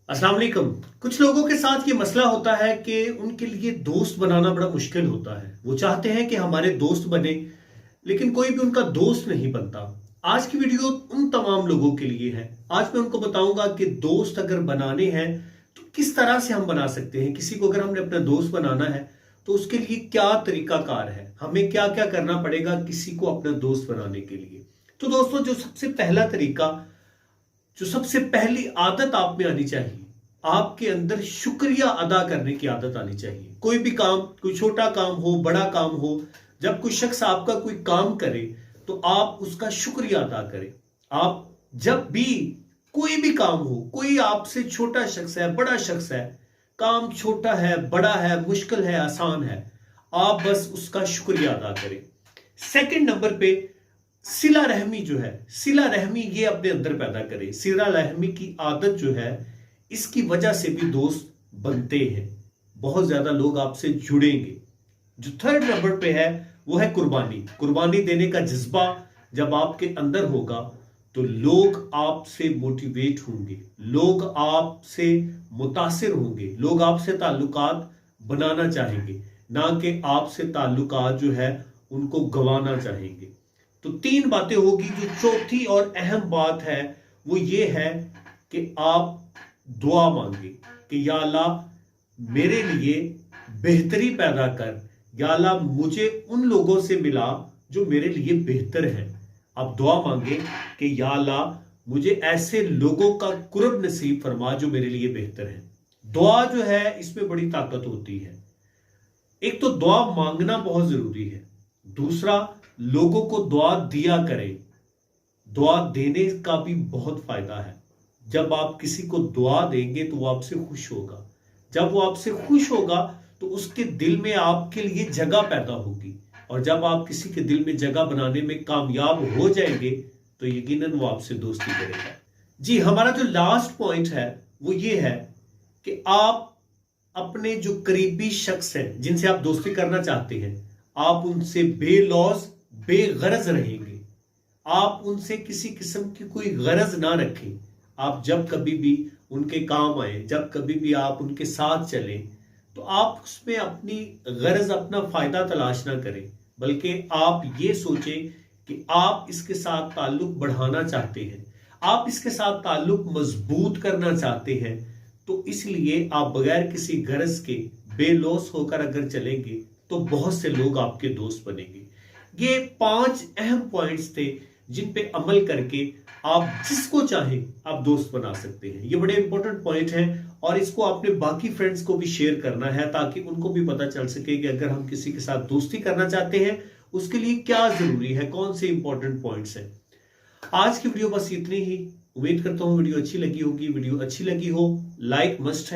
अस्सलाम वालेकुम। कुछ लोगों के साथ ये मसला होता है कि उनके लिए दोस्त बनाना बड़ा मुश्किल होता है। वो चाहते हैं कि हमारे दोस्त बने, लेकिन कोई भी उनका दोस्त नहीं बनता। आज की वीडियो उन तमाम लोगों के लिए है। आज मैं उनको बताऊंगा कि दोस्त अगर बनाने हैं तो किस तरह से हम बना सकते हैं। किसी को अगर हमने अपना दोस्त बनाना है तो उसके लिए क्या तरीकाकार है, हमें क्या क्या करना पड़ेगा किसी को अपना दोस्त बनाने के लिए। तो दोस्तों, जो सबसे पहला तरीका, जो सबसे पहली आदत आप में आनी चाहिए, आपके अंदर शुक्रिया अदा करने की आदत आनी चाहिए। कोई भी काम, कोई छोटा काम हो, बड़ा काम हो, जब कोई शख्स आपका कोई काम करे तो आप उसका शुक्रिया अदा करें। आप जब भी कोई भी काम हो, कोई आपसे छोटा शख्स है, बड़ा शख्स है, काम छोटा है, बड़ा है, मुश्किल है, आसान है, आप बस उसका शुक्रिया अदा करें। सेकंड नंबर पे सिला रहमी जो है, सिला रहमी ये अपने अंदर पैदा करें। सिला रहमी की आदत जो है, इसकी वजह से भी दोस्त बनते हैं, बहुत ज्यादा लोग आपसे जुड़ेंगे। जो थर्ड नंबर पे है वो है कुर्बानी। कुर्बानी देने का जज्बा जब आपके अंदर होगा तो लोग आपसे मोटिवेट होंगे, लोग आपसे मुतासिर होंगे, लोग आपसे ताल्लुकात बनाना चाहेंगे, ना कि आपसे ताल्लुकात जो है उनको गंवाना चाहेंगे। तो तीन बातें होगी। जो चौथी और अहम बात है वो ये है कि आप दुआ मांगे कि या अल्लाह मेरे लिए बेहतरी पैदा कर, या अल्लाह मुझे उन लोगों से मिला जो मेरे लिए बेहतर हैं। आप दुआ मांगे कि या अल्लाह मुझे ऐसे लोगों का कुर्ब नसीब फरमा जो मेरे लिए बेहतर है। दुआ जो है इसमें बड़ी ताकत होती है। एक तो दुआ मांगना बहुत जरूरी है, दूसरा लोगों को दुआ दिया करें। दुआ देने का भी बहुत फायदा है। जब आप किसी को दुआ देंगे तो वो आपसे खुश होगा। जब वो आपसे खुश होगा तो उसके दिल में आपके लिए जगह पैदा होगी, और जब आप किसी के दिल में जगह बनाने में कामयाब हो जाएंगे तो यकीनन वो आपसे दोस्ती करेगा। जी, हमारा जो लास्ट पॉइंट है वो ये है कि आप अपने जो करीबी शख्स हैं, जिनसे आप दोस्ती करना चाहते हैं, आप उनसे बेलौस बेगरज रहेंगे। आप उनसे किसी किस्म की कोई गरज ना रखें। आप जब कभी भी उनके काम आए, जब कभी भी आप उनके साथ चलें, तो आप उसमें अपनी गरज, अपना फायदा तलाश ना करें, बल्कि आप ये सोचें कि आप इसके साथ ताल्लुक बढ़ाना चाहते हैं, आप इसके साथ ताल्लुक मजबूत करना चाहते हैं। तो इसलिए आप बगैर किसी गरज के बेलौस होकर अगर चलेंगे तो बहुत से लोग आपके दोस्त बनेंगे। ये 5 अहम पॉइंट्स थे जिन पे अमल करके आप जिसको चाहें आप दोस्त बना सकते हैं। ये बड़े इंपॉर्टेंट पॉइंट हैं और इसको आपने बाकी फ्रेंड्स को भी शेयर करना है, ताकि उनको भी पता चल सके कि अगर हम किसी के साथ दोस्ती करना चाहते हैं उसके लिए क्या जरूरी है, कौन से इंपॉर्टेंट पॉइंट्स हैं। आज की वीडियो बस इतनी ही। उम्मीद करता हूं वीडियो अच्छी लगी होगी। वीडियो अच्छी लगी हो लाइक मस्ट है।